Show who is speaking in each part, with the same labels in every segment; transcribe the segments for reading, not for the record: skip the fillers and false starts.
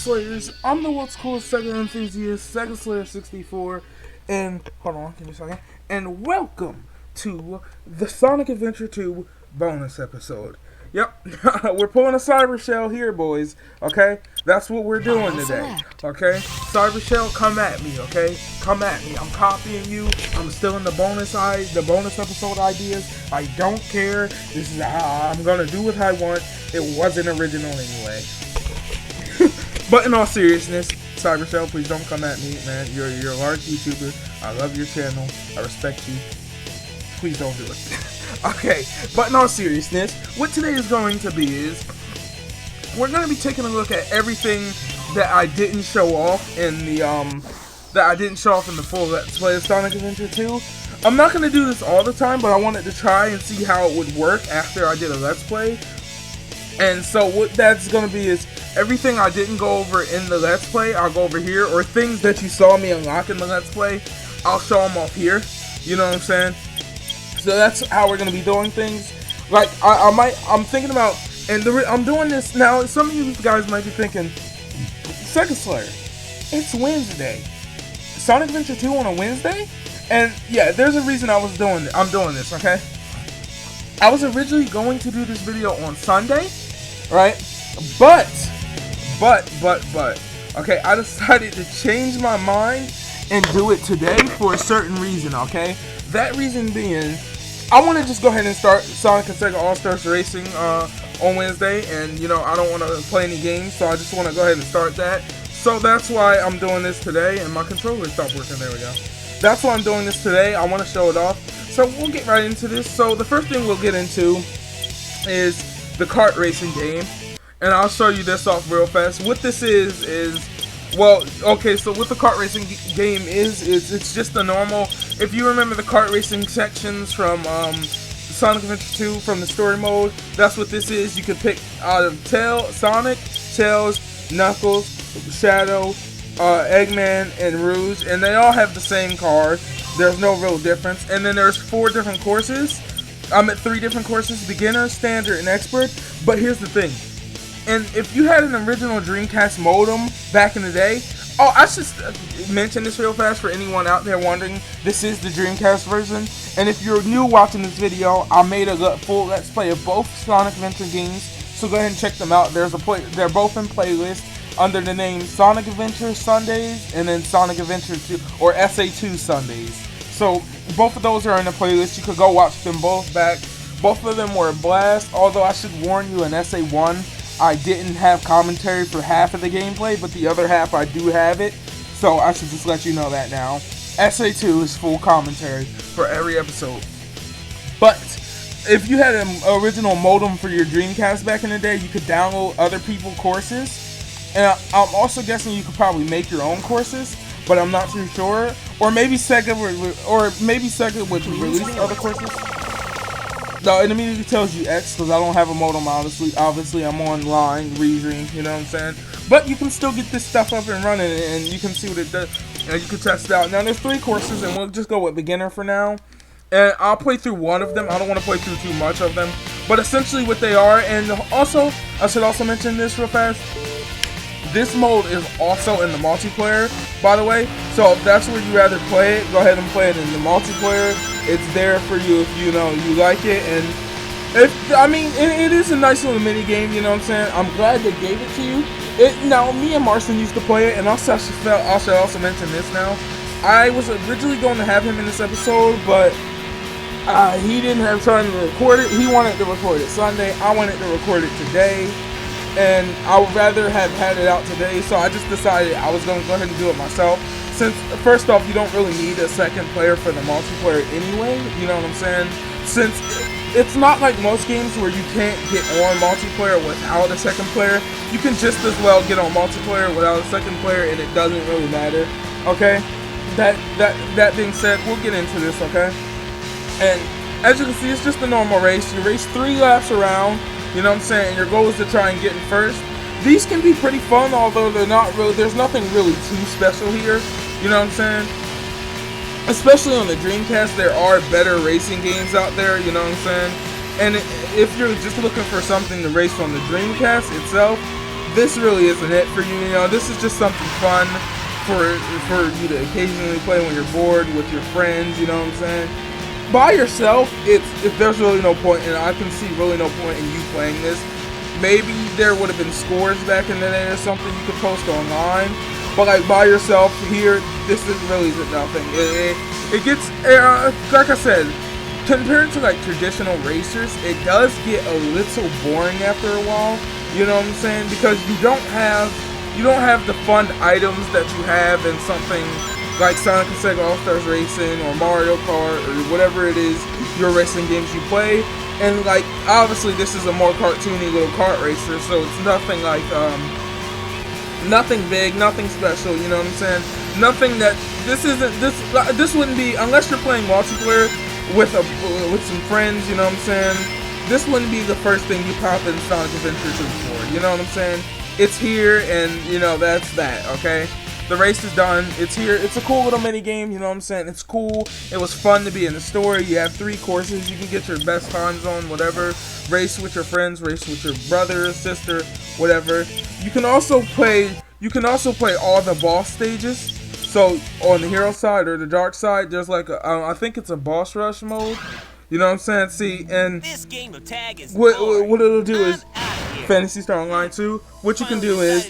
Speaker 1: Slayers. I'm the world's coolest Sega enthusiast, Sega Slayer 64, and hold on, give me a second. And welcome to the Sonic Adventure 2 bonus episode. Yep, we're pulling a Cyber Shell here, boys. Okay, that's what we're doing today. Okay, Cyber Shell, come at me. Okay, come at me. I'm copying you. I'm stealing the bonus episode ideas. I don't care. This is how I'm gonna do what I want. It wasn't original anyway. But in all seriousness, Cyber Shell, please don't come at me, man. You're a large YouTuber. I love your channel. I respect you. Please don't do it. Okay, but in all seriousness, what today is going to be is we're going to be taking a look at everything that I didn't show off in the full Let's Play of Sonic Adventure 2. I'm not going to do this all the time, but I wanted to try and see how it would work after I did a Let's Play. And so what that's going to be is everything I didn't go over in the Let's Play, I'll go over here, or things that you saw me unlock in the Let's Play, I'll show them off here. You know what I'm saying? So that's how we're gonna be doing things. Like I'm thinking about, and I'm doing this now. Some of you guys might be thinking, Sega Slayer, it's Wednesday, Sonic Adventure 2 on a Wednesday, and yeah, there's a reason I'm doing this. Okay, I was originally going to do this video on Sunday, right? But, okay, I decided to change my mind and do it today for a certain reason. Okay. That reason being, I want to just go ahead and start Sonic and Sega All-Stars Racing on Wednesday, and you know I don't want to play any games, so I just want to go ahead and start that. So that's why I'm doing this today, and my controller stopped working. There we go. That's why I'm doing this today. I want to show it off. So we'll get right into this. So the first thing we'll get into is the kart racing game, and I'll show you this off real fast. What this is well, okay, so what the kart racing game is it's just a normal, if you remember the kart racing sections from Sonic Adventure 2 from the story mode, that's what this is. You can pick out of Sonic, Tails, Knuckles, Shadow, Eggman, and Rouge, and they all have the same car. There's no real difference. And then there's 4 different courses. I'm at 3 different courses, beginner, standard, and expert. But here's the thing. And if you had an original Dreamcast modem back in the day, oh, I should mention this real fast for anyone out there wondering, this is the Dreamcast version. And if you're new watching this video, I made a full Let's Play of both Sonic Adventure games, so go ahead and check them out. They're both in playlist under the name Sonic Adventure Sundays and then Sonic Adventure 2 or SA2 Sundays. So both of those are in the playlist. You could go watch them both back. Both of them were a blast, although I should warn you, in SA1, I didn't have commentary for half of the gameplay, but the other half I do have it, so I should just let you know that now. SA2 is full commentary for every episode. But if you had an original modem for your Dreamcast back in the day, you could download other people's courses, and I'm also guessing you could probably make your own courses, but I'm not too sure. Or maybe Sega would release other courses. No, it immediately tells you X because I don't have a modem, obviously I'm online, Redream, you know what I'm saying? But you can still get this stuff up and running, and you can see what it does, and you can test it out. Now, there's 3 courses, and we'll just go with beginner for now. And I'll play through one of them. I don't want to play through too much of them. But essentially what they are, and also, I should also mention this real fast. This mode is also in the multiplayer, by the way. So if that's where you rather play it, go ahead and play it in the multiplayer. It's there for you if you like it. And it is a nice little mini game. You know what I'm saying? I'm glad they gave it to you. Now me and Marcin used to play it, and I should also mention this now. I was originally going to have him in this episode, but he didn't have time to record it. He wanted to record it Sunday. I wanted to record it today. And I would rather have had it out today, so I just decided I was going to go ahead and do it myself. Since, first off, you don't really need a second player for the multiplayer anyway, you know what I'm saying? Since it's not like most games where you can't get on multiplayer without a second player, you can just as well get on multiplayer without a second player, and it doesn't really matter, okay? That being said, we'll get into this, okay? And as you can see, it's just a normal race. You race 3 laps around. You know what I'm saying? And your goal is to try and get in first. These can be pretty fun, although they're not really, there's nothing really too special here. You know what I'm saying? Especially on the Dreamcast, there are better racing games out there, you know what I'm saying? And if you're just looking for something to race on the Dreamcast itself, this really isn't it for you. You know, this is just something fun for you to occasionally play when you're bored with your friends. You know what I'm saying? By yourself, there's really no point, and I can see really no point in you playing this. Maybe there would have been scores back in the day or something you could post online, but like by yourself here, this is really nothing. It gets like I said, compared to like traditional racers, it does get a little boring after a while. You know what I'm saying? Because you don't have the fun items that you have in something like Sonic and Sega All-Stars Racing or Mario Kart or whatever it is your racing games you play. And like obviously this is a more cartoony little kart racer, so it's nothing like nothing big, nothing special, you know what I'm saying? Nothing that this wouldn't be, unless you're playing multiplayer with some friends, you know what I'm saying? This wouldn't be the first thing you pop in Sonic Adventure 2 for, you know what I'm saying? It's here, and you know that's that, okay? The race is done. It's here. It's a cool little mini game, you know what I'm saying? It's cool. It was fun to be in the story. You have 3 courses. You can get your best times on whatever. Race with your friends, race with your brother, sister, whatever. You can also play all the boss stages. So on the hero side or the dark side, there's like I think it's a boss rush mode. You know what I'm saying? See, and
Speaker 2: this game of tag is
Speaker 1: what it'll do is Phantasy Star Online 2. What you can do is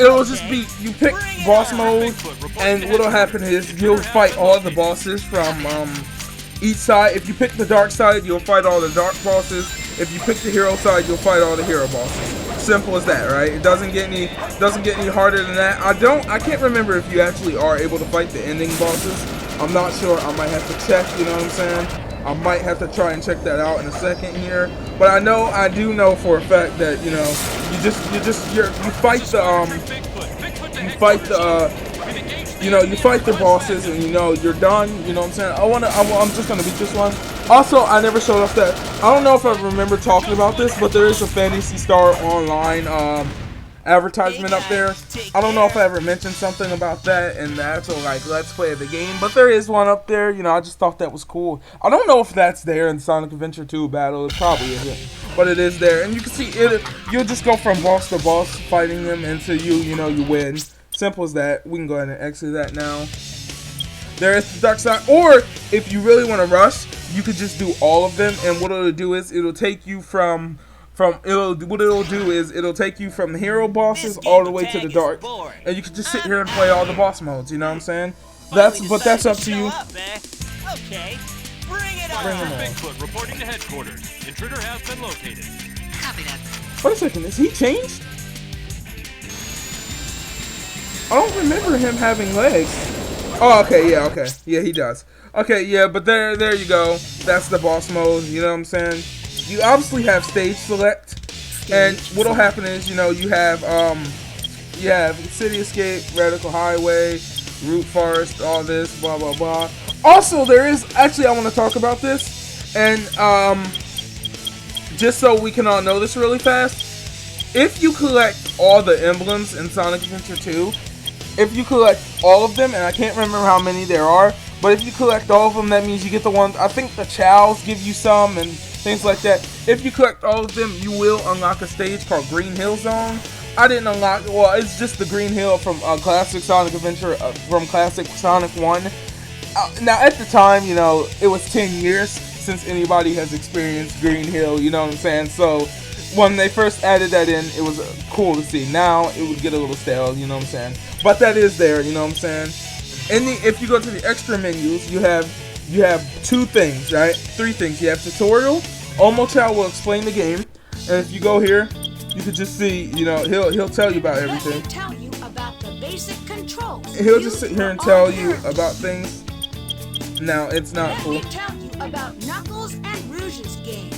Speaker 1: it'll just be, you pick boss mode, and what'll happen is you'll fight all the bosses from each side. If you pick the dark side, you'll fight all the dark bosses. If you pick the hero side, you'll fight all the hero bosses. Simple as that, right? It doesn't get any harder than that. I can't remember if you actually are able to fight the ending bosses. I'm not sure. I might have to check, you know what I'm saying? I might have to try and check that out in a second here. But I do know for a fact that, you know, you fight the bosses, and you know you're done, you know what I'm saying? I'm just gonna beat this one. Also, I never showed off that. I don't know if I remember talking about this, but there is a Phantasy Star Online advertisement up there. I don't know if I ever mentioned something about that in the actual like Let's Play of the game, but there is one up there. You know, I just thought that was cool. I don't know if that's there in Sonic Adventure 2 Battle. It probably isn't, but it is there, and you can see it. You'll just go from boss to boss fighting them until you win. Simple as that. We can go ahead and exit that now. There is the dark side, or if you really want to rush, you could just do all of them, and what it'll do is it'll take you it'll take you from the hero bosses all the way to the dark, and you can just sit here and play all the boss modes, you know what I'm saying? That's up to you.
Speaker 2: Okay, bring it on.
Speaker 3: Bigfoot reporting to headquarters. Intruder has been located.
Speaker 2: Copy that.
Speaker 1: Wait a second, is he changed? I don't remember him having legs. Oh, okay, yeah, okay. Yeah, he does. Okay, yeah, but there you go. That's the boss mode, you know what I'm saying? You obviously have stage select, and what'll happen is, you know, you have City Escape, Radical Highway, Root Forest, all this, blah blah blah. Also, there is actually, I want to talk about this, and just so we can all know this really fast, if you collect all the emblems in Sonic Adventure 2, if you collect all of them, and I can't remember how many there are, but if you collect all of them, that means you get the ones. I think the Chows give you some and things like that. If you collect all of them, you will unlock a stage called Green Hill Zone. I didn't unlock, well, it's just the Green Hill from Classic Sonic Adventure, from Classic Sonic 1. Now, at the time, you know, it was 10 years since anybody has experienced Green Hill, you know what I'm saying? So, when they first added that in, it was cool to see. Now, it would get a little stale, you know what I'm saying? But that is there, you know what I'm saying? If you go to the extra menus, you have 2 things, right? 3 things. You have tutorial. Omochao will explain the game, and if you go here, you can just see, you know, he'll tell you about everything.
Speaker 4: Let me tell you about the basic controls.
Speaker 1: He'll just sit here and tell you about things. Now, it's not cool.
Speaker 4: Let me tell you about Knuckles and Rouge's game.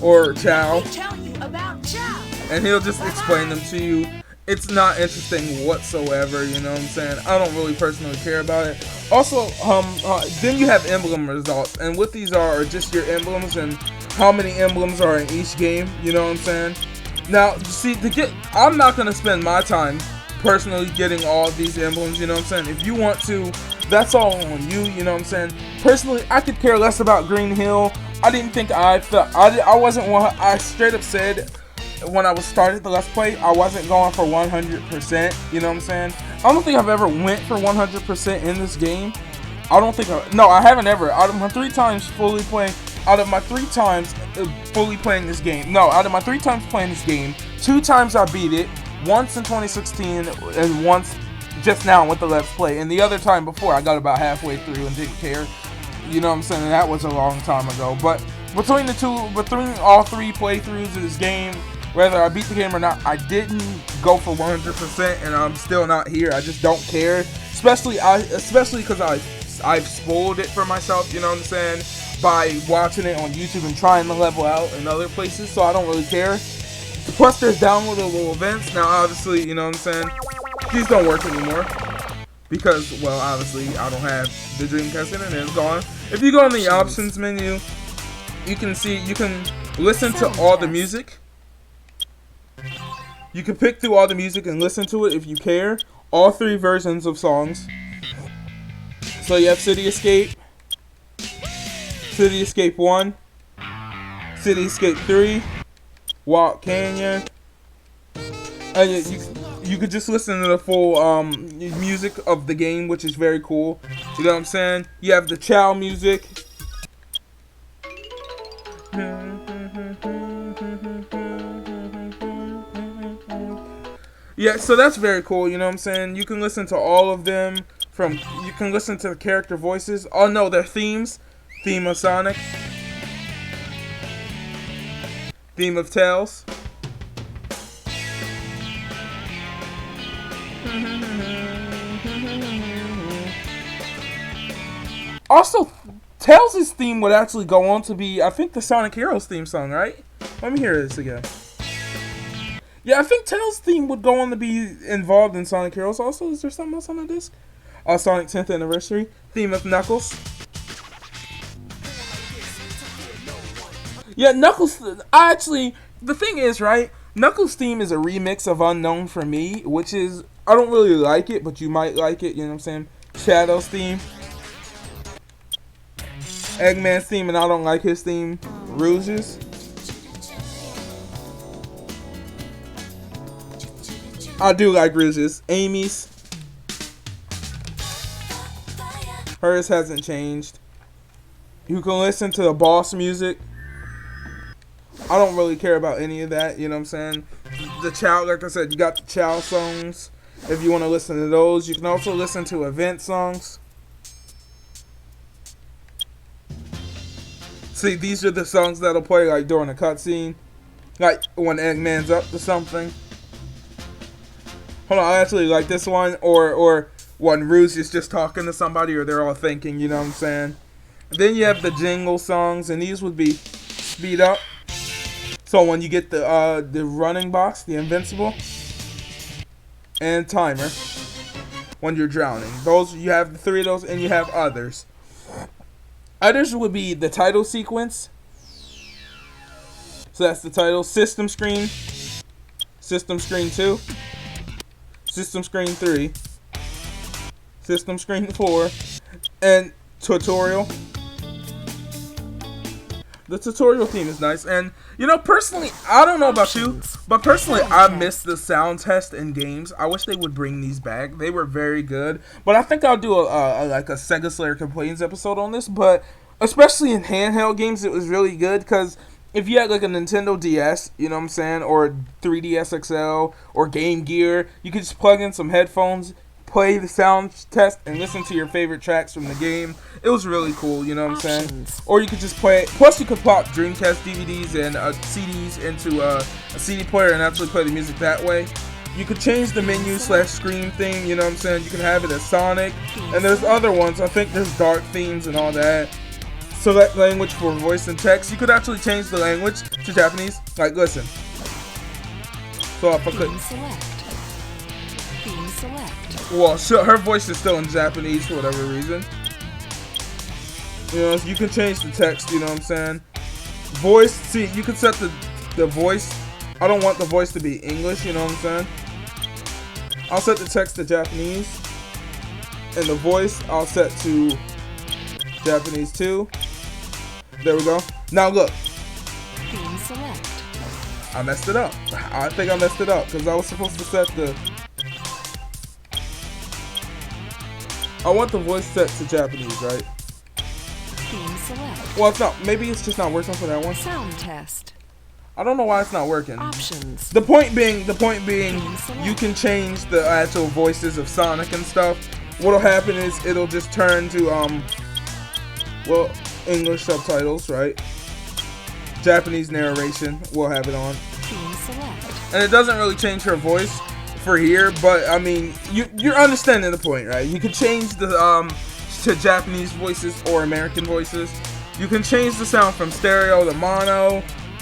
Speaker 1: Or Chow.
Speaker 4: Let me tell you about Chow.
Speaker 1: And he'll just explain them to you. It's not interesting whatsoever, you know what I'm saying? I don't really personally care about it. Also, then you have emblem results, and what these are just your emblems and how many emblems are in each game, you know what I'm saying? Now, see, I'm not gonna spend my time personally getting all of these emblems, you know what I'm saying? If you want to, that's all on you, you know what I'm saying? Personally, I could care less about Green Hill. I didn't think I wasn't one. I straight up said when I was started the Let's Play, I wasn't going for 100%. You know what I'm saying? I don't think I've ever went for 100% in this game. I don't think I haven't ever. Out of my 3 times fully playing this game. No, out of my 3 times playing this game, 2 times I beat it. Once in 2016 and once just now with the Let's Play. And the other time before, I got about halfway through and didn't care. You know what I'm saying? And that was a long time ago. But between all 3 playthroughs of this game, whether I beat the game or not, I didn't go for 100%, and I'm still not here. I just don't care. Especially because I've spoiled it for myself, you know what I'm saying, by watching it on YouTube and trying to level out in other places, so I don't really care. Plus, there's downloadable events. Now, obviously, you know what I'm saying, these don't work anymore. Because, well, obviously, I don't have the Dreamcast and it's gone. If you go in the options menu, you can listen to all the music. You can pick through all the music and listen to it if you care. All 3 versions of songs. So you have City Escape, City Escape 1, City Escape 3, Walk Canyon. And you could just listen to the full music of the game, which is very cool. You know what I'm saying? You have the Chow music. Yeah, so that's very cool, you know what I'm saying? You can listen to all of them. You can listen to the character voices. Oh no, their themes. Theme of Sonic. Theme of Tails. Also, Tails' theme would actually go on to be, I think, the Sonic Heroes theme song, right? Let me hear this again. Yeah, I think Tails' theme would go on to be involved in Sonic Heroes. Also, is there something else on the disc? Sonic 10th Anniversary. Theme of Knuckles. Yeah, Knuckles, the thing is, right, Knuckles' theme is a remix of Unknown for me, which is, I don't really like it, but you might like it, you know what I'm saying? Shadow's theme. Eggman's theme, and I don't like his theme. Rouge's. I do like Rouge's. Amy's. Hers hasn't changed. You can listen to the boss music. I don't really care about any of that, you know what I'm saying? The Chow, like I said, you got the Chow songs. If you want to listen to those, you can also listen to event songs. See, these are the songs that'll play like during a cutscene. Like when Eggman's up to something. Hold on, I actually like this one. Or when Rouge is just talking to somebody or they're all thinking, you know what I'm saying? Then you have the jingle songs, and these would be speed up. So when you get the running box, the invincible, and timer when you're drowning. Those, you have the 3 of those, and you have others. Others would be the title sequence. So that's the title. System screen. System screen 2. System screen 3. System screen 4. And tutorial. The tutorial theme is nice. And, you know, personally, I don't know about you, but personally, I miss the sound test in games. I wish they would bring these back. They were very good. But I think I'll do like a Sega Slayer Complains episode on this. But especially in handheld games, it was really good. Because if you had like a Nintendo DS, you know what I'm saying, or 3DS XL, or Game Gear, you could just plug in some headphones, play the sound test, and listen to your favorite tracks from the game. It was really cool, you know what I'm saying? Or you could just play it. Plus, you could plop Dreamcast DVDs and CDs into a CD player and actually play the music that way. You could change the menu/screen theme, you know what I'm saying? You can have it as Sonic. And there's other ones. I think there's dark themes and all that. Select language for voice and text. You could actually change the language to Japanese. Like, listen. So if I could.
Speaker 4: Theme select.
Speaker 1: Well, her voice is still in Japanese for whatever reason. You know, you can change the text, you know what I'm saying? Voice, see, you can set the voice. I don't want the voice to be English, you know what I'm saying? I'll set the text to Japanese. And the voice, I'll set to Japanese too. There we go. Now look.
Speaker 4: Theme select.
Speaker 1: I messed it up. I think I messed it up because I was supposed to set the. I want the voice set to Japanese, right?
Speaker 5: Theme select.
Speaker 1: Well, it's not. Maybe it's just not working for that one.
Speaker 5: Sound test.
Speaker 1: I don't know why it's not working.
Speaker 5: Options.
Speaker 1: The point being, you can change the actual voices of Sonic and stuff. What'll happen is it'll just turn to well, English subtitles, right? Japanese narration. We'll have it on.
Speaker 5: Theme select.
Speaker 1: And it doesn't really change her voice for here, but I mean, you're understanding the point, right? You can change the to Japanese voices or American voices. You can change the sound from stereo to mono.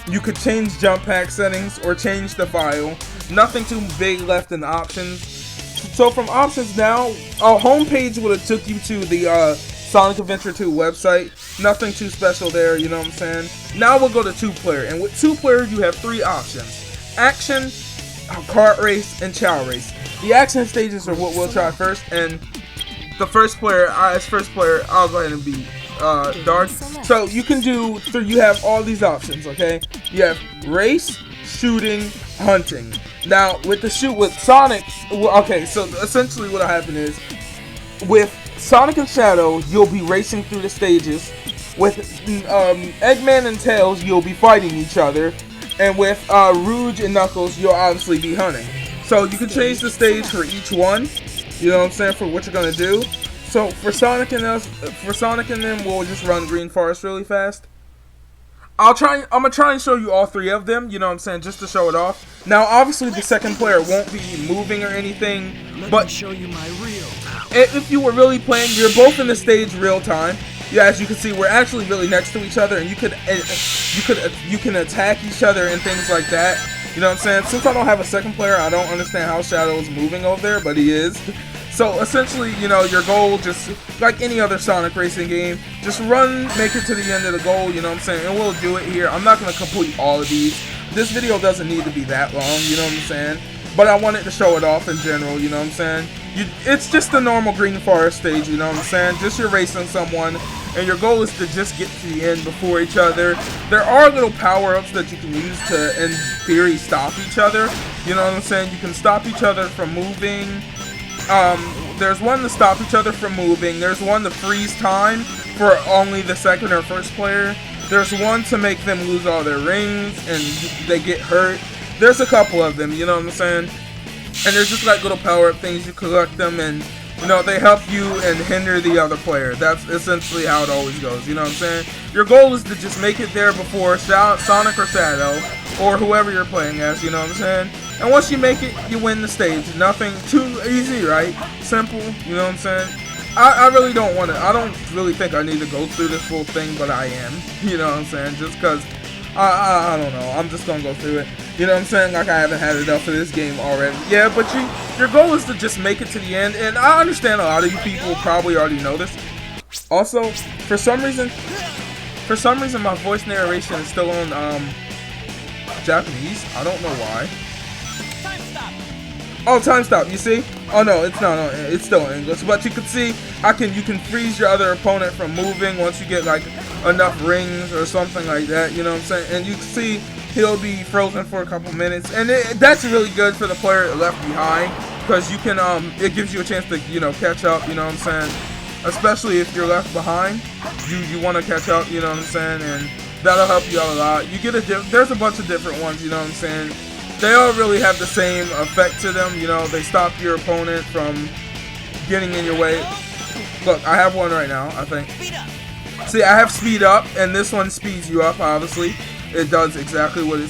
Speaker 1: You could change jump pack settings or change the file. Nothing too big left in the options. So from options now, a homepage would have took you to the Sonic Adventure 2 website. Nothing too special there, you know what I'm saying? Now we'll go to 2-player, and with 2-player you have 3 options: action, kart race, and chow race. The action stages are what we'll try first, and the first player, as first player, I'll go ahead and be Dark. So you can do, so you have all these options, okay? You have race, shooting, hunting. Now with Sonic, okay, so essentially what'll happen is with Sonic and Shadow, you'll be racing through the stages. With Eggman and Tails, you'll be fighting each other. And with Rouge and Knuckles, you'll obviously be hunting. So you can change the stage for each one, you know what I'm saying, for what you're gonna do. So for Sonic and them, we'll just run Green Forest really fast. I'm gonna try and show you all 3 of them, you know what I'm saying, just to show it off. Now obviously the second player won't be moving or anything, but
Speaker 2: show you my real.
Speaker 1: If you were really playing, you're both in the stage real time. Yeah, as you can see, we're actually really next to each other, and you can attack each other and things like that. You know what I'm saying? Since I don't have a second player, I don't understand how Shadow is moving over there, but he is. So essentially, you know, your goal, just like any other Sonic racing game, just run, make it to the end of the goal, you know what I'm saying? And we'll do it here. I'm not going to complete all of these. This video doesn't need to be that long, you know what I'm saying? But I wanted to show it off in general, you know what I'm saying? It's just a normal Green Forest stage, you know what I'm saying? Just you're racing someone, and your goal is to just get to the end before each other. There are little power-ups that you can use to, in theory, stop each other. You know what I'm saying? You can stop each other from moving. There's one to stop each other from moving. There's one to freeze time for only the second or first player. There's one to make them lose all their rings and they get hurt. There's a couple of them, you know what I'm saying? And there's just like little power-up things. You collect them and, you know, they help you and hinder the other player. That's essentially how it always goes, you know what I'm saying? Your goal is to just make it there before Sonic or Shadow or whoever you're playing as, you know what I'm saying? And once you make it, you win the stage. Nothing too easy, right? Simple, you know what I'm saying? I really don't want to, I don't really think I need to go through this full thing, but I am, you know what I'm saying? Just because, I don't know, I'm just going to go through it. You know what I'm saying? Like I haven't had enough of this game already. Yeah, but your goal is to just make it to the end, and I understand a lot of you people probably already know this. Also, for some reason my voice narration is still on Japanese. I don't know why.
Speaker 2: Time stop.
Speaker 1: Oh, time stop. You see? Oh no, it's not. No, it's still in English. But you can see, you can freeze your other opponent from moving once you get like enough rings or something like that. You know what I'm saying? And you can see he'll be frozen for a couple minutes, and that's really good for the player left behind because you can it gives you a chance to, you know, catch up. You know what I'm saying? Especially if you're left behind, you want to catch up. You know what I'm saying? And that'll help you out a lot. You get there's a bunch of different ones. You know what I'm saying? They all really have the same effect to them, you know, they stop your opponent from getting in your way. Look, I have one right now, I think. See, I have speed up, and this one speeds you up, obviously. It does exactly what it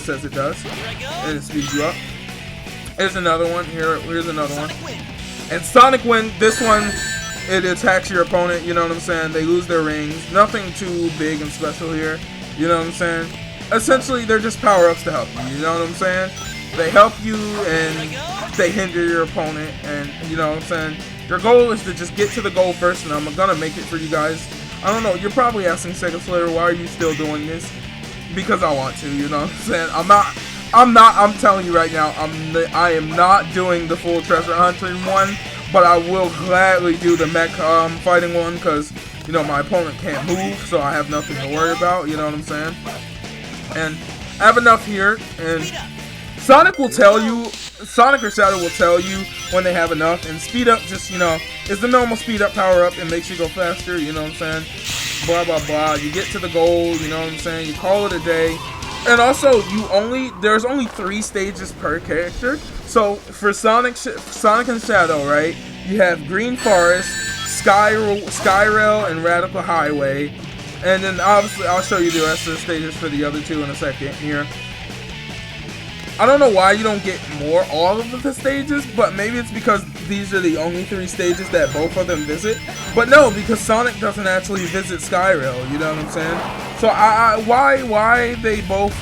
Speaker 1: says it does, and it speeds you up. Here's another one, here's another one. And Sonic Wind, this one, it attacks your opponent, you know what I'm saying? They lose their rings, nothing too big and special here, you know what I'm saying? Essentially, they're just power-ups to help you, you know what I'm saying? They help you and they hinder your opponent, and you know what I'm saying? Your goal is to just get to the goal first, and I'm gonna make it for you guys. I don't know, you're probably asking Sega Slayer, why are you still doing this? Because I want to, you know what I'm saying? I'm telling you right now, I am not doing the full treasure hunting one, but I will gladly do the mech fighting one, because, you know, my opponent can't move, so I have nothing to worry about, you know what I'm saying? And I have enough here, and Sonic will tell you, Sonic or Shadow will tell you when they have enough, and speed up just, you know, is the normal speed up power up and makes you go faster, you know what I'm saying? Blah, blah, blah. You get to the goal, you know what I'm saying? You call it a day. And also, there's only 3 stages per character. So, for Sonic and Shadow, right, you have Green Forest, Skyrail, and Radical Highway. And then, obviously, I'll show you the rest of the stages for the other 2 in a second here. I don't know why you don't get all of the stages, but maybe it's because these are the only 3 stages that both of them visit. But no, because Sonic doesn't actually visit Skyrail, you know what I'm saying? So why they both,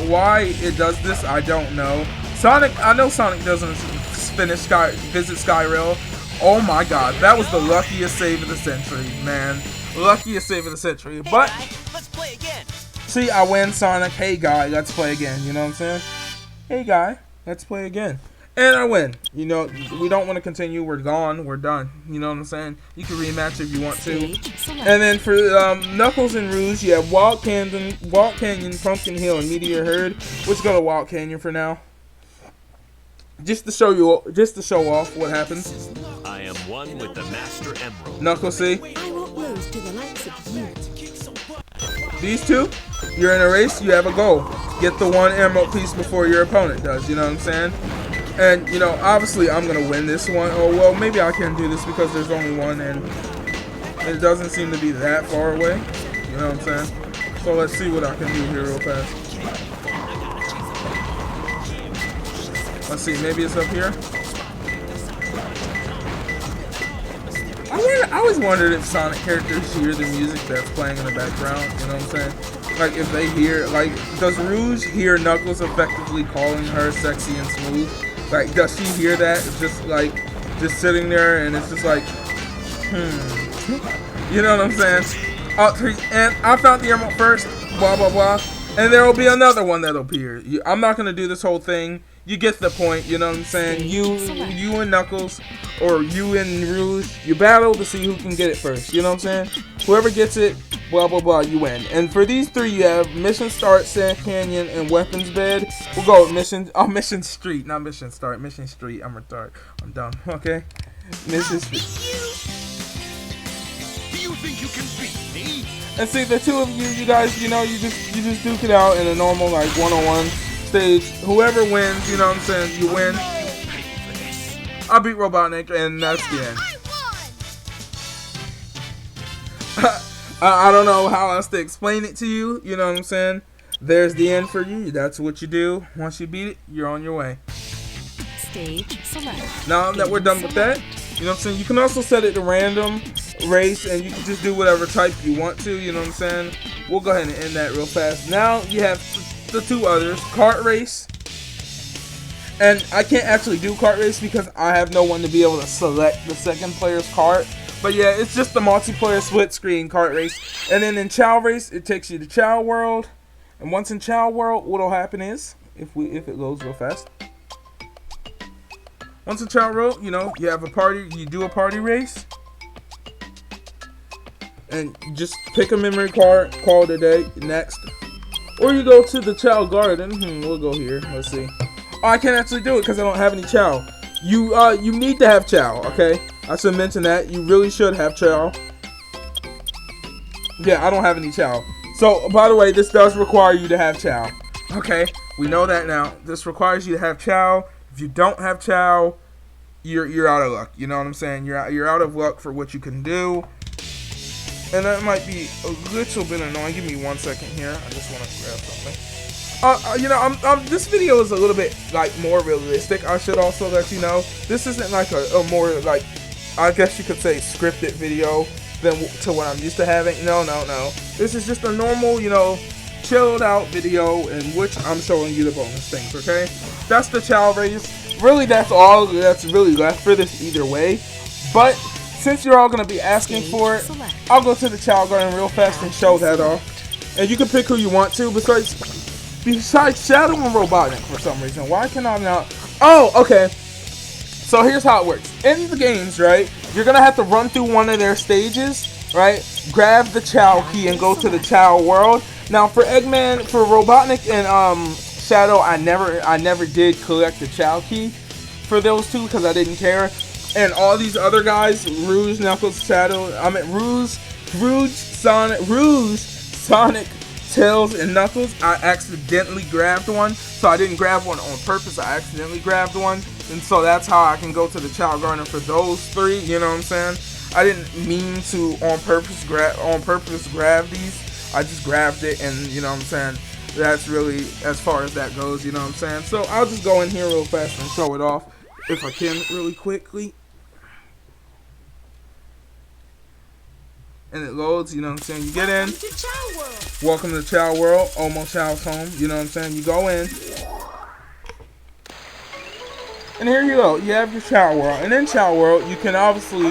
Speaker 1: why it does this, I don't know. I know Sonic doesn't visit Skyrail. Oh my god, that was the luckiest save of the century, man. Luckiest save of the century. But,
Speaker 2: Hey, guy, let's play again.
Speaker 1: see, I win Sonic. Hey guy, let's play again, you know what I'm saying? Hey guy, let's play again. And I win. You know, we don't want to continue. We're gone. We're done. You know what I'm saying? You can rematch if you want to.
Speaker 5: Stage select.
Speaker 1: And then for Knuckles and Rouge, you have Wild Canyon, Pumpkin Hill, and Meteor Herd. Let's go to Wild Canyon for now. Just to show off what happens.
Speaker 3: I am one with the Master Emerald.
Speaker 1: Knuckles, see?
Speaker 4: I won't lose to the likes of you.
Speaker 1: These two, you're in a race, you have a goal. Get the 1 emerald piece before your opponent does, you know what I'm saying? And, you know, obviously I'm going to win this one. Oh, well, maybe I can do this because there's only one and it doesn't seem to be that far away. You know what I'm saying? So let's see what I can do here real fast. Let's see, maybe it's up here. I always wondered if Sonic characters hear the music that's playing in the background, you know what I'm saying? Like, if they hear, like, does Rouge hear Knuckles effectively calling her sexy and smooth? Like, does she hear that? It's just, like, just sitting there and it's just like, You know what I'm saying? And I found the emerald first, blah, blah, blah. And there will be another one that'll appear. I'm not going to do this whole thing. You get the point, you know what I'm saying? You and Knuckles, or you and Rouge, you battle to see who can get it first, you know what I'm saying? Whoever gets it, blah, blah, blah, you win. And for these 3, you have Mission Start, Sand Canyon, and Weapons Bed. We'll go with Mission Street, not Mission Start, Mission Street. I'm retarded. I'm dumb, okay? Mission Street.
Speaker 2: Do you think you can beat me?
Speaker 1: And see, the 2 of you guys, you know, you just duke it out in a normal, like, 1-on-1 stage. Whoever wins, you know what I'm saying, you win. I beat Robotnik, and that's the end. I don't know how else to explain it to you, you know what I'm saying? There's the end for you. That's what you do. Once you beat it, you're on your way.
Speaker 5: Stage select.
Speaker 1: Now that we're done with that, you know what I'm saying, you can also set it to random race, and you can just do whatever type you want to, you know what I'm saying? We'll go ahead and end that real fast. Now you have the 2 others, kart race, and I can't actually do kart race because I have no one to be able to select the second player's kart. But yeah, it's just the multiplayer split screen kart race. And then in Chow race, it takes you to Chow World, and once in Chow World, what'll happen is, if it goes real fast, once in Chow World, you know, you have a party, you do a party race. And just pick a memory card, call it a day, next. Or you go to the Chow Garden. We'll go here. Let's see. Oh, I can't actually do it because I don't have any Chow. You need to have Chow, okay? I should mention that. You really should have Chow. Yeah, I don't have any Chow. So, by the way, this does require you to have Chow. Okay, we know that now. This requires you to have Chow. If you don't have Chow, you're out of luck. You know what I'm saying? You're out of luck for what you can do. And that might be a little bit annoying. Give me 1 second here. I just want to grab something. You know, this video is a little bit, like, more realistic. I should also let you know. This isn't like a more, like, I guess you could say scripted video than to what I'm used to having. No. This is just a normal, you know, chilled out video in which I'm showing you the bonus things, okay? That's the Chow race. Really, that's all that's really left for this either way. But since you're all going to be asking for it, I'll go to the Chow Garden real fast and show that off. And you can pick who you want to besides Shadow and Robotnik for some reason. Why can I not? Oh, okay. So here's how it works. In the games, right, you're going to have to run through one of their stages, right? Grab the Chow key and go to the Chow World. Now for Eggman, for Robotnik and Shadow, I never did collect the Chow key for those two because I didn't care. And all these other guys, Rouge, Knuckles, Shadow, Rouge, Sonic, Tails, and Knuckles, I accidentally grabbed one. So I didn't grab one on purpose, I accidentally grabbed one. And so that's how I can go to the Chow Garden for those three, you know what I'm saying? I didn't mean to on purpose grab these. I just grabbed it, and you know what I'm saying? That's really as far as that goes, you know what I'm saying? So I'll just go in here real fast and show it off if I can really quickly. And it loads, you know what I'm saying? You get in. Welcome to Chow World. Almost Chow's home, you know what I'm saying? You go in. And here you go. You have your Chow World. And in Chow World, you can obviously,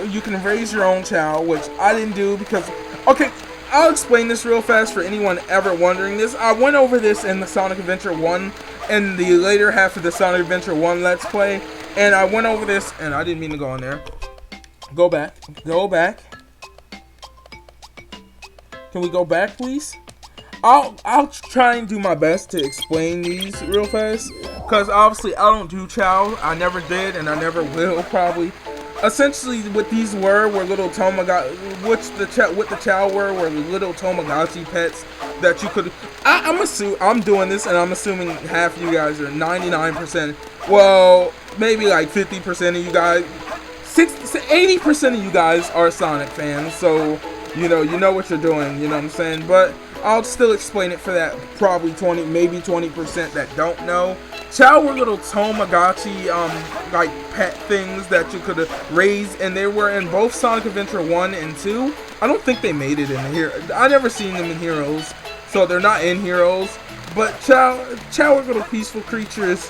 Speaker 1: you can raise your own Chow, which I didn't do because, okay, I'll explain this real fast for anyone ever wondering this. I went over this in the Sonic Adventure 1 and the later half of the Sonic Adventure 1 Let's Play. And I went over this, and I didn't mean to go in there. Go back. Go back. Can we go back, please? I'll try and do my best to explain these real fast, because obviously I don't do Chow. I never did, and I never will probably. Essentially, what these were little Tamagotchi. What the Chow were little Tamagotchi pets that you could. I'm doing this, and I'm assuming half of you guys are 99%. Well, maybe like 50% of you guys. 80% of you guys are Sonic fans, so. You know what you're doing, you know what I'm saying? But I'll still explain it for that probably 20, maybe 20% that don't know. Chow were little Tamagotchi, like pet things that you could raise, and they were in both Sonic Adventure 1 and 2. I don't think they made it in here. I never seen them in Heroes, so they're not in Heroes. But Chow were little peaceful creatures.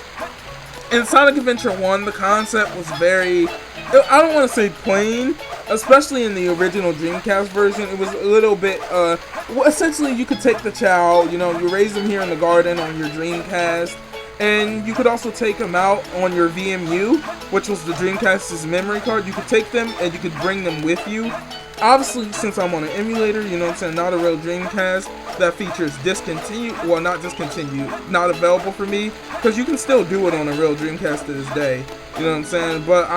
Speaker 1: In Sonic Adventure 1, the concept was very, I don't want to say plain, especially in the original Dreamcast version. It was a little bit, well, essentially you could take the Chow, you raise them here in the garden on your Dreamcast, and you could also take them out on your VMU, which was the Dreamcast's memory card. You could take them and you could bring them with you. Obviously, since I'm on an emulator, you know what I'm saying, not a real Dreamcast, that feature is discontinued. Well, not discontinued, not available for me, because you can still do it on a real Dreamcast to this day. You know what I'm saying? But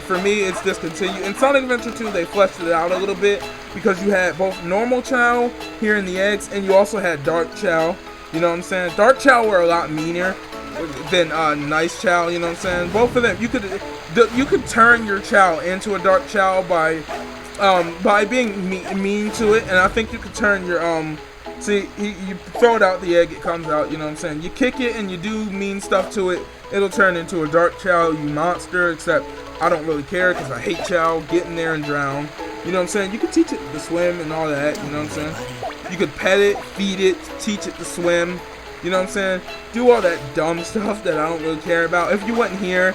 Speaker 1: for me, it's discontinued. In Sonic Adventure 2, they fleshed it out a little bit, because you had both normal Chow here in the eggs, and you also had Dark Chow. You know what I'm saying? Dark Chow were a lot meaner than Nice Chow. You know what I'm saying? Both of them, you could turn your Chow into a Dark Chow by being mean to it, and I think you could turn your see, you throw it out the egg, it comes out, you know what I'm saying? You kick it and you do mean stuff to it, it'll turn into a Dark Chow, you monster, except I don't really care because I hate Chow. Get in there and drown. You know what I'm saying? You could teach it to swim and all that, you know what I'm saying? You could pet it, feed it, teach it to swim, you know what I'm saying? Do all that dumb stuff that I don't really care about. If you went in here,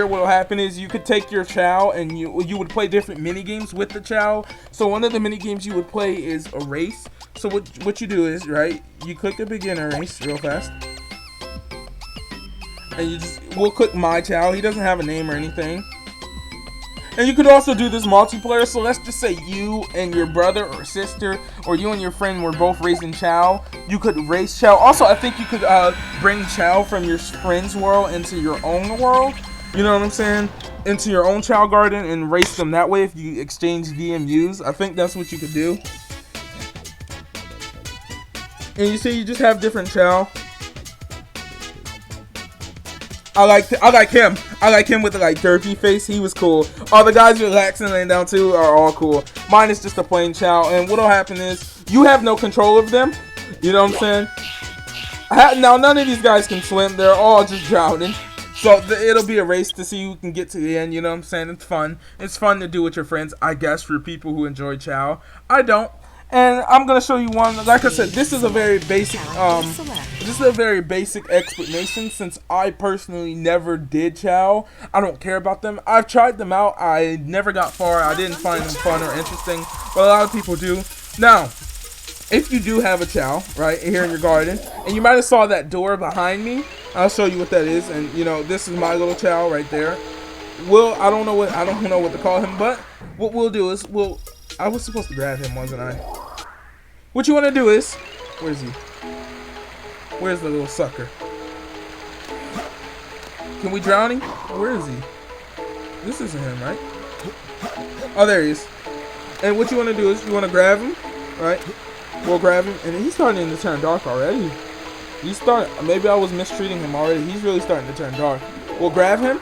Speaker 1: what'll happen is you could take your Chow and you would play different mini games with the Chow. So one of the mini games you would play is a race. So what you do is, right, you click the beginner race real fast, and we'll click my Chow. He doesn't have a name or anything. And you could also do this multiplayer. So let's just say you and your brother or sister, or you and your friend were both raising Chow. You could race Chow. Also, I think you could bring Chow from your friend's world into your own world. You know what I'm saying? Into your own Chow garden and race them that way if you exchange VMUs. I think that's what you could do. And you see, you just have different Chow. I like him. I like him with the derpy face. He was cool. All the guys relaxing and laying down too are all cool. Mine is just a plain Chow. And what'll happen is you have no control of them. You know what I'm saying? Now none of these guys can swim. They're all just drowning. So it'll be a race to see who can get to the end. You know what I'm saying? It's fun. It's fun to do with your friends. I guess for people who enjoy Chow. I don't. And I'm gonna show you one. Like I said, this is a very basic. This is a very basic explanation. Since I personally never did Chow, I don't care about them. I've tried them out. I never got far. I didn't find them fun or interesting, but a lot of people do. Now, if you do have a Chow right here in your garden, and you might have saw that door behind me, I'll show you what that is. And this is my little Chow right there. I don't know what to call him, but what we'll do is I was supposed to grab him, wasn't I? What you want to do is, where's he? Where's the little sucker? Can we drown him? Where is he? This isn't him, right? Oh, there he is. And what you want to do is you want to grab him, right? We'll grab him, and he's starting to turn dark already. Maybe I was mistreating him already. He's really starting to turn dark. We'll grab him,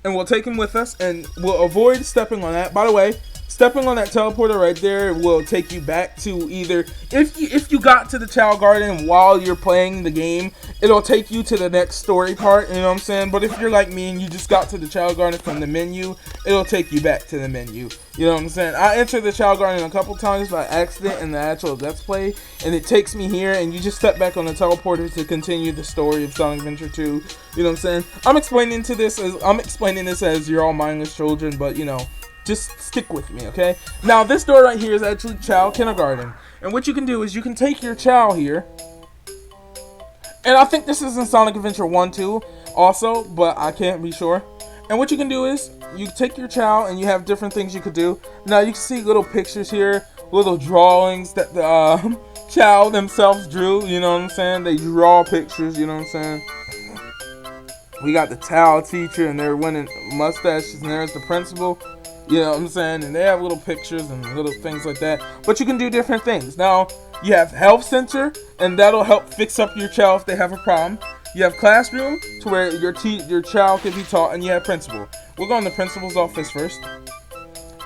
Speaker 1: and we'll take him with us, and we'll avoid stepping on that. By the way, stepping on that teleporter right there will take you back to either, if you got to the Chao Garden while you're playing the game, it'll take you to the next story part, you know what I'm saying? But if you're like me and you just got to the Chao Garden from the menu, it'll take you back to the menu, you know what I'm saying? I entered the Chao Garden a couple times by accident in the actual Let's Play, and it takes me here, and you just step back on the teleporter to continue the story of Sonic Adventure 2, you know what I'm saying? I'm explaining this as you're all mindless children, but you know, just stick with me, okay? Now, this door right here is actually Chao Kindergarten. And what you can do is you can take your Chao here. And I think this is in Sonic Adventure 1 too, also, but I can't be sure. And what you can do is you take your Chao and you have different things you could do. Now, you can see little pictures here, little drawings that the Chao themselves drew, you know what I'm saying? They draw pictures, you know what I'm saying? We got the Chao teacher and they're winning mustaches, and there's the principal. You know what I'm saying? And they have little pictures and little things like that. But you can do different things. Now, you have Health Center, and that'll help fix up your Chao if they have a problem. You have Classroom, to where your Chao can be taught, and you have Principal. We'll go in the Principal's office first.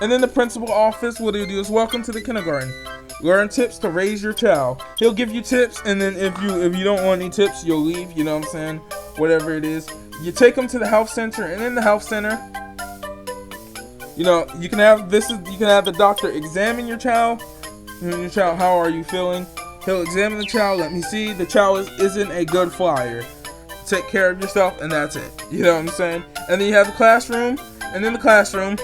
Speaker 1: And then the Principal office, what he'll do is, welcome to the kindergarten. Learn tips to raise your Chao. He'll give you tips, and then if you don't want any tips, you'll leave, you know what I'm saying? Whatever it is. You take them to the Health Center, and in the Health Center, you know, you can have the doctor examine your Chao. Your Chao, how are you feeling? He'll examine the Chao. Let me see. The Chao isn't a good flyer. Take care of yourself, and that's it. You know what I'm saying? And then you have the classroom, and in the classroom,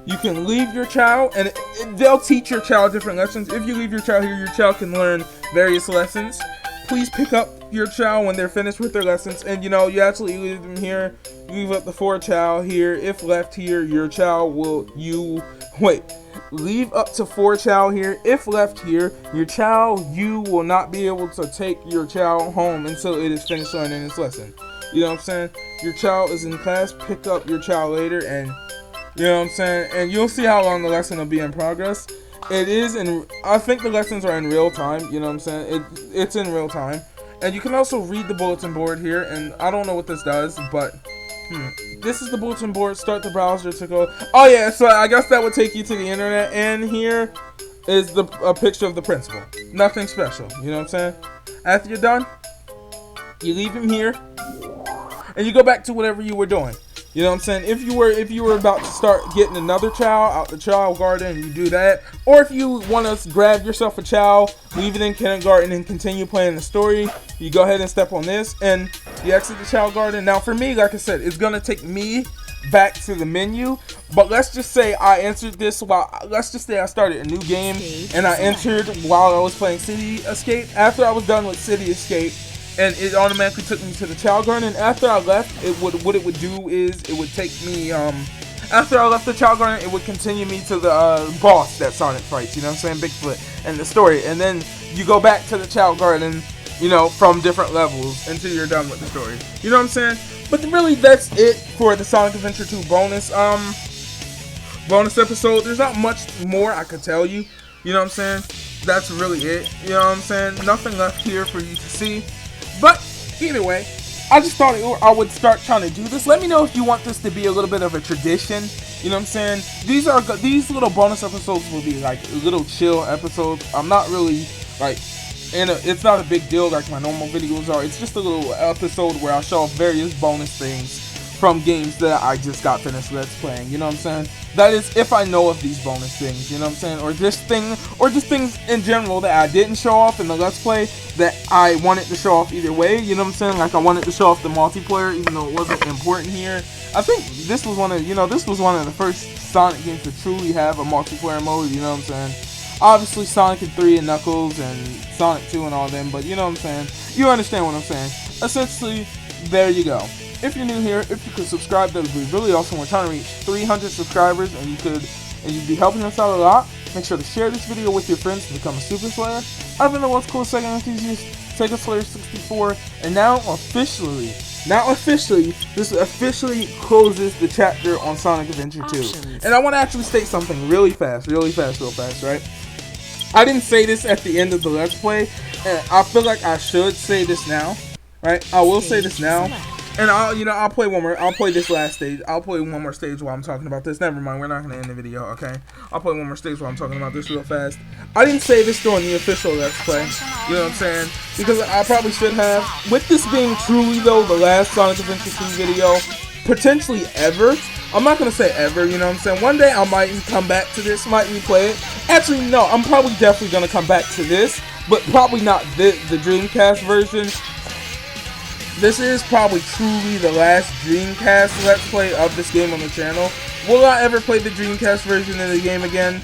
Speaker 1: you can leave your Chao, and they'll teach your Chao different lessons. If you leave your Chao here, your Chao can learn various lessons. Please pick up your Chao when they're finished with their lessons, and you know, you actually leave them here. Leave up the 4 Chao here. If left here, your Chao leave up to 4 Chao here. If left here, your Chao, you will not be able to take your Chao home until it is finished learning its lesson. You know what I'm saying? Your Chao is in class. Pick up your Chao later, and you know what I'm saying? And you'll see how long the lesson will be in progress. I think the lessons are in real time, you know what I'm saying? It's in real time. And you can also read the bulletin board here, and I don't know what this does, but this is the bulletin board. Start the browser to go. Oh yeah, so I guess that would take you to the internet, and here is a picture of the principal. Nothing special, you know what I'm saying? After you're done, you leave him here, and you go back to whatever you were doing. You know what I'm saying? If you were about to start getting another Chao out the Chao Garden, you do that. Or if you want to grab yourself a Chao, leave it in kindergarten, and continue playing the story, you go ahead and step on this, and you exit the Chao Garden. Now, for me, like I said, it's gonna take me back to the menu. But let's just say I entered this let's just say I started a new game, and I entered while I was playing City Escape. After I was done with City Escape, and it automatically took me to the Chao Garden. After I left, what it would do is it would take me after I left the Chao Garden, it would continue me to the boss that Sonic fights, you know what I'm saying, Bigfoot, and the story. And then you go back to the Chao Garden, you know, from different levels until you're done with the story. You know what I'm saying? But really, that's it for the Sonic Adventure 2 bonus episode. There's not much more I could tell you. You know what I'm saying? That's really it. You know what I'm saying? Nothing left here for you to see. But either way, I just thought I would start trying to do this. Let me know if you want this to be a little bit of a tradition. You know what I'm saying? These little bonus episodes will be like little chill episodes. I'm not really like, it's not a big deal like my normal videos are. It's just a little episode where I show off various bonus things from games that I just got finished Let's Playing. You know what I'm saying? That is if I know of these bonus things, you know what I'm saying? Or just things in general that I didn't show off in the Let's Play that I wanted to show off either way, you know what I'm saying? Like I wanted to show off the multiplayer even though it wasn't important here. I think this was one of the first Sonic games to truly have a multiplayer mode, you know what I'm saying? Obviously Sonic 3 and Knuckles and Sonic 2 and all them, but you know what I'm saying? You understand what I'm saying. Essentially, there you go. If you're new here, if you could subscribe, that would be really awesome. We're trying to reach 300 subscribers, and you'd be helping us out a lot. Make sure to share this video with your friends to become a Super Slayer. I've been the world's coolest Sega enthusiast, Sega Slayer 64, and now officially, this officially closes the chapter on Sonic Adventure 2.
Speaker 5: Options.
Speaker 1: And I want to actually state something real fast, right? I didn't say this at the end of the Let's Play, and I feel like I should say this now, right? I will say this now, and I'll play one more. I'll play this last stage. I'll play one more stage while I'm talking about this. Never mind, we're not gonna end the video, okay? I'll play one more stage while I'm talking about this real fast. I didn't say this during the official Let's Play, you know what I'm saying? Because I probably should have. With this being truly though the last Sonic Adventure 2 video, potentially ever. I'm not gonna say ever, you know what I'm saying? One day I might come back to this, might replay it. Actually, no, I'm probably definitely gonna come back to this, but probably not the Dreamcast version. This is probably truly the last Dreamcast Let's Play of this game on the channel. Will I ever play the Dreamcast version of the game again?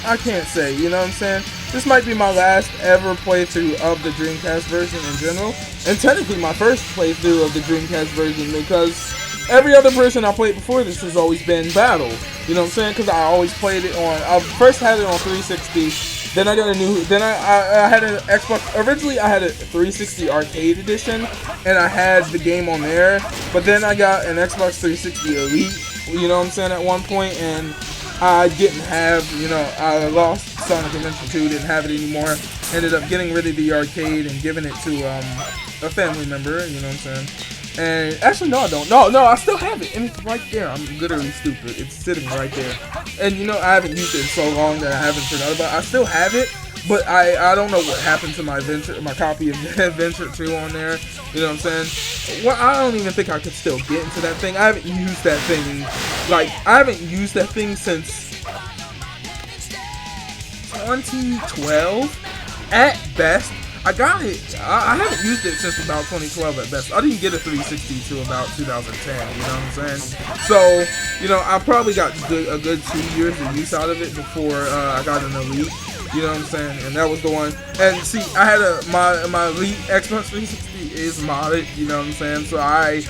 Speaker 1: I can't say, you know what I'm saying? This might be my last ever playthrough of the Dreamcast version in general, and technically my first playthrough of the Dreamcast version, because every other version I played before this has always been Battle, you know what I'm saying? Because I always played it on, I first had it on 360, then I got a new, then I had an Xbox, originally I had a 360 Arcade Edition, and I had the game on there, but then I got an Xbox 360 Elite, you know what I'm saying, at one point, and I didn't have, I lost Sonic Adventure 2, didn't have it anymore, ended up getting rid of the arcade and giving it to a family member, you know what I'm saying? And actually, no, I don't. No, I still have it, and it's right there. I'm literally stupid. It's sitting right there. And I haven't used it in so long that I haven't forgot about it. I still have it, but I don't know what happened to my copy of Adventure 2 on there. You know what I'm saying? Well, I don't even think I could still get into that thing. I haven't used that thing, since 2012 at best. I got it. I haven't used it since about 2012 at best. I didn't get a 360 till about 2010, you know what I'm saying? So, I probably got a good 2 years of use out of it before I got an Elite, you know what I'm saying? And that was the one. And see, I had my Elite Xbox 360 is modded, you know what I'm saying? So I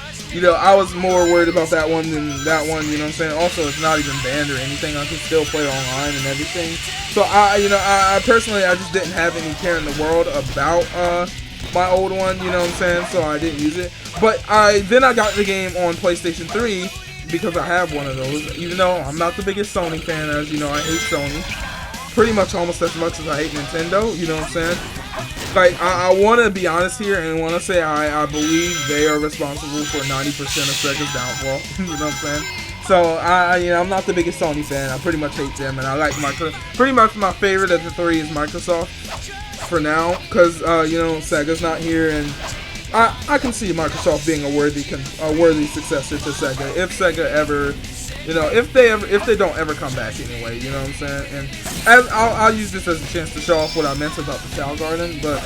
Speaker 1: was more worried about that one than that one, you know what I'm saying? Also, it's not even banned or anything. I can still play online and everything. So I personally, I just didn't have any care in the world about my old one, you know what I'm saying? So I didn't use it. But then I got the game on PlayStation 3 because I have one of those. Even though I'm not the biggest Sony fan, as you know, I hate Sony pretty much almost as much as I hate Nintendo, you know what I'm saying? Like, I want to be honest here and want to say I believe they are responsible for 90% of Sega's downfall, you know what I'm saying? So, I'm not the biggest Sony fan. I pretty much hate them, and I like Microsoft. Pretty much my favorite of the three is Microsoft for now, because, Sega's not here, and I can see Microsoft being a worthy successor to Sega if Sega ever, if they don't ever come back anyway, you know what I'm saying? And I'll use this as a chance to show off what I meant about the Chao Garden, but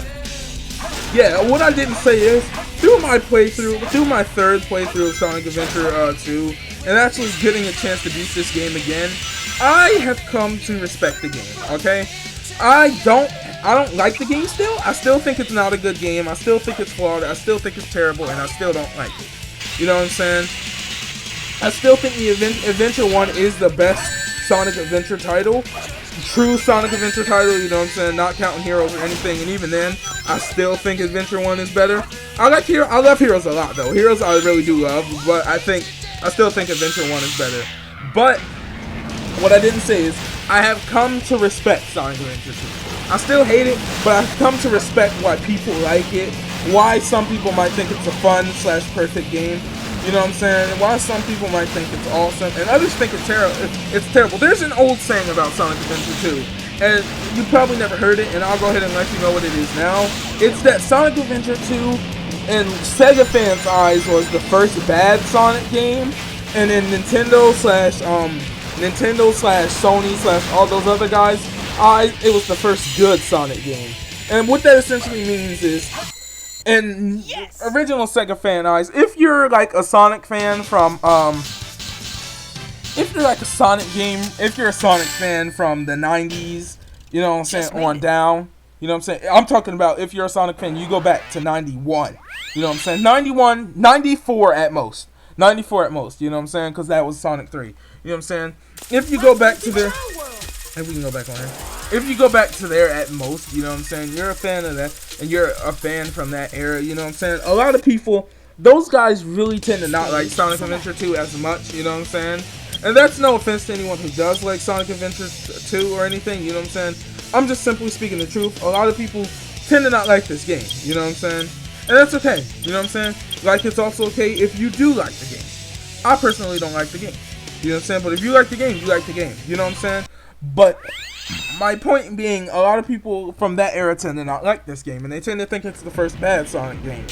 Speaker 1: yeah, what I didn't say is through my third playthrough of Sonic Adventure 2, and actually getting a chance to beat this game again, I have come to respect the game. Okay, I don't like the game still. I still think it's not a good game. I still think it's flawed. I still think it's terrible, and I still don't like it. You know what I'm saying? I still think the Adventure 1 is the best Sonic Adventure title. True Sonic Adventure title, you know what I'm saying? Not counting Heroes or anything, and even then, I still think Adventure 1 is better. I love Heroes a lot, though. Heroes I really do love, but I still think Adventure 1 is better. But what I didn't say is I have come to respect Sonic Adventure 2. I still hate it, but I've come to respect why people like it, why some people might think it's a fun/perfect game. You know what I'm saying? Why some people might think it's awesome, and others think it's terrible. There's an old saying about Sonic Adventure 2, and you probably never heard it, and I'll go ahead and let you know what it is now. It's that Sonic Adventure 2, in Sega fans' eyes, was the first bad Sonic game, and in Nintendo/Sony/all those other guys' eyes, it was the first good Sonic game. And what that essentially means is, in original Sega fan eyes, if you're like a Sonic fan from if you're a Sonic fan from the 90s, you know what I'm saying, on down, you know what I'm saying? I'm talking about if you're a Sonic fan, you go back to 91. You know what I'm saying? 91, 94 at most. 94 at most, you know what I'm saying? Because that was Sonic 3. You know what I'm saying? If you go back to their... If we can go back on here. If you go back to their at most, you know what I'm saying? You're a fan of that, and you're a fan from that era, you know what I'm saying? A lot of people, those guys really tend to not like Sonic Adventure 2 as much, you know what I'm saying? And that's no offense to anyone who does like Sonic Adventure 2 or anything, you know what I'm saying? I'm just simply speaking the truth. A lot of people tend to not like this game, you know what I'm saying? And that's okay, you know what I'm saying? Like, it's also okay if you do like the game. I personally don't like the game, you know what I'm saying? But if you like the game, you like the game, you know what I'm saying? But my point being, a lot of people from that era tend to not like this game, and they tend to think it's the first bad Sonic game.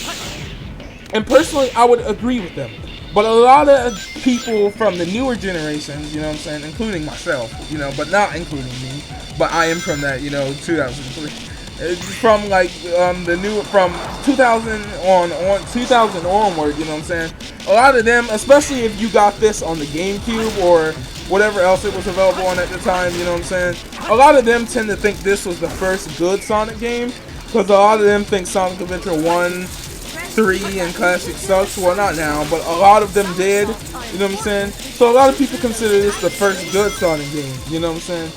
Speaker 1: And personally, I would agree with them. But a lot of people from the newer generations, you know what I'm saying, including myself, you know, but not including me, but I am from that, you know, 2003. From like from 2000 onward, you know what I'm saying? A lot of them, especially if you got this on the GameCube or whatever else it was available on at the time, you know what I'm saying? A lot of them tend to think this was the first good Sonic game, because a lot of them think Sonic Adventure 1, 3, and Classic sucks. Well, not now, but a lot of them did, you know what I'm saying? So a lot of people consider this the first good Sonic game, you know what I'm saying?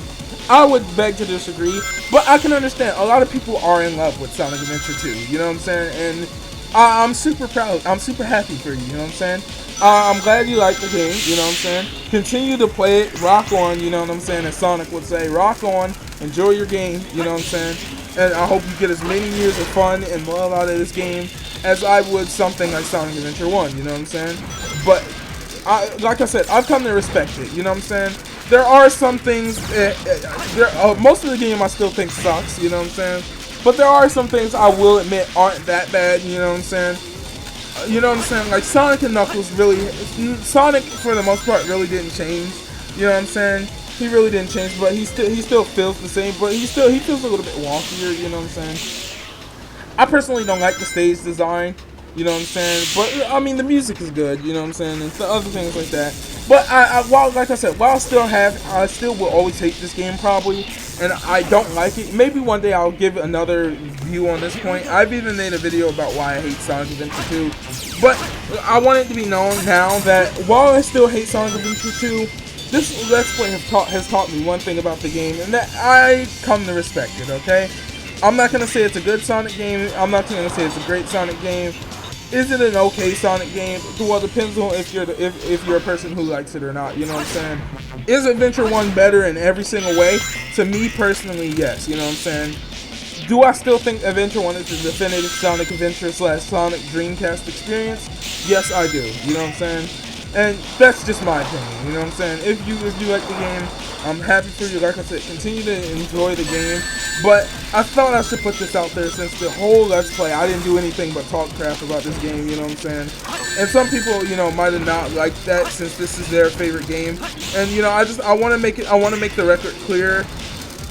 Speaker 1: I would beg to disagree, but I can understand. A lot of people are in love with Sonic Adventure 2, you know what I'm saying? And I'm super proud. I'm super happy for you, you know what I'm saying? I'm glad you like the game, you know what I'm saying? Continue to play it, rock on, you know what I'm saying? As Sonic would say, rock on, enjoy your game, you know what I'm saying? And I hope you get as many years of fun and love out of this game as I would something like Sonic Adventure 1, you know what I'm saying? But, like I said, I've come to respect it, you know what I'm saying? There are some things, most of the game I still think sucks, you know what I'm saying? But there are some things I will admit aren't that bad, you know what I'm saying? You know what I'm saying? Like, Sonic and Knuckles really, Sonic for the most part really didn't change, you know what I'm saying? He really didn't change, but he still feels the same, but he feels a little bit wonkier, you know what I'm saying? I personally don't like the stage design, you know what I'm saying? But, I mean, the music is good, you know what I'm saying? And other things like that. But, like I said, I still will always hate this game probably, and I don't like it. Maybe one day I'll give another view on this point. I've even made a video about why I hate Sonic Adventure 2. But I want it to be known now that while I still hate Sonic Adventure 2, this Let's Play has taught me one thing about the game, and that I come to respect it, okay? I'm not going to say it's a good Sonic game. I'm not going to say it's a great Sonic game. Is it an okay Sonic game? Well, it depends on if you're a person who likes it or not, you know what I'm saying? Is Adventure 1 better in every single way? To me personally, yes, you know what I'm saying? Do I still think Adventure 1 is the definitive Sonic Adventure / Sonic Dreamcast experience? Yes, I do, you know what I'm saying? And that's just my opinion, you know what I'm saying? If you like the game, I'm happy for you. Like I said, continue to enjoy the game. But I thought I should put this out there since the whole Let's Play, I didn't do anything but talk crap about this game, you know what I'm saying? And some people, you know, might have not liked that since this is their favorite game. And, you know, I want to make the record clear.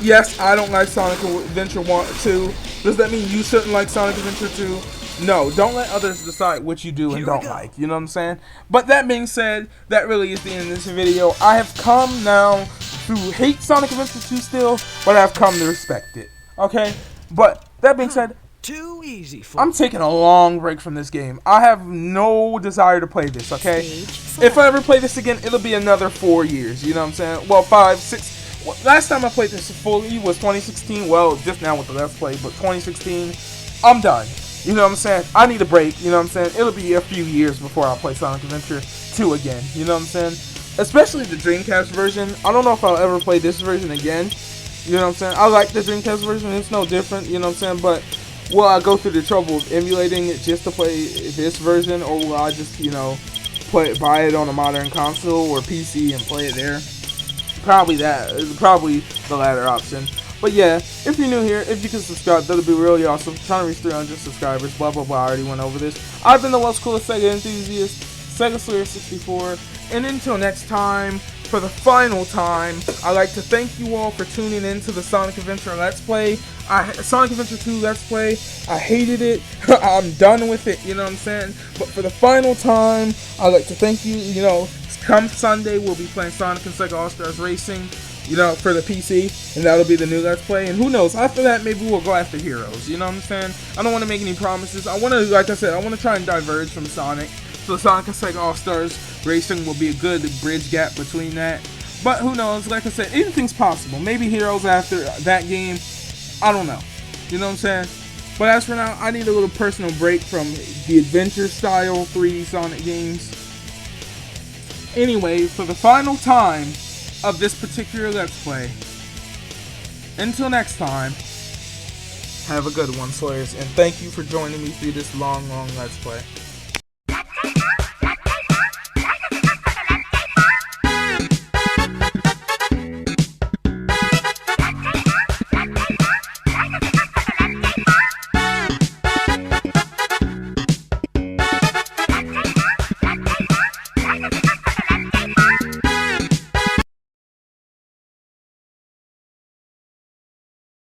Speaker 1: Yes, I don't like Sonic Adventure 2. Does that mean you shouldn't like Sonic Adventure 2? No, don't let others decide what you do and don't like, you know what I'm saying? But that being said, that really is the end of this video. I have come now to hate Sonic Adventure 2 still, but I've come to respect it, okay? But that being said,
Speaker 2: Too easy for
Speaker 1: I'm taking a long break from this game. I have no desire to play this, okay? If I ever play this again, it'll be another 4 years, you know what I'm saying? Well, 5, 6, last time I played this fully was 2016, well, just now with the Let's Play, but 2016, I'm done. You know what I'm saying? I need a break, you know what I'm saying? It'll be a few years before I play Sonic Adventure 2 again, you know what I'm saying? Especially the Dreamcast version. I don't know if I'll ever play this version again, you know what I'm saying? I like the Dreamcast version, it's no different, you know what I'm saying? But will I go through the trouble of emulating it just to play this version, or will I just, you know, buy it on a modern console or PC and play it there? Probably the latter option. But yeah, if you're new here, if you can subscribe, that'll be really awesome. I'm trying to reach 300 subscribers, blah blah blah, I already went over this. I've been the world's coolest Sega enthusiast, Sega Slayer 64, and until next time, for the final time, I'd like to thank you all for tuning in to the Sonic Adventure Let's Play. Sonic Adventure 2 Let's Play, I hated it, I'm done with it, you know what I'm saying? But for the final time, I'd like to thank you, you know, come Sunday, we'll be playing Sonic and Sega All-Stars Racing, you know, for the PC, and that'll be the new Let's Play, and who knows, after that, maybe we'll go after Heroes, you know what I'm saying? I don't want to make any promises. I want to, like I said, I want to try and diverge from Sonic So Sonic and Sega All-Stars Racing will be a good bridge gap between that. But who knows? Like I said, anything's possible. Maybe Heroes after that game. I don't know. You know what I'm saying? But as for now, I need a little personal break from the adventure style 3D Sonic games. Anyway, for the final time of this particular Let's Play, until next time, have a good one, Slayers, and thank you for joining me through this long Let's Play.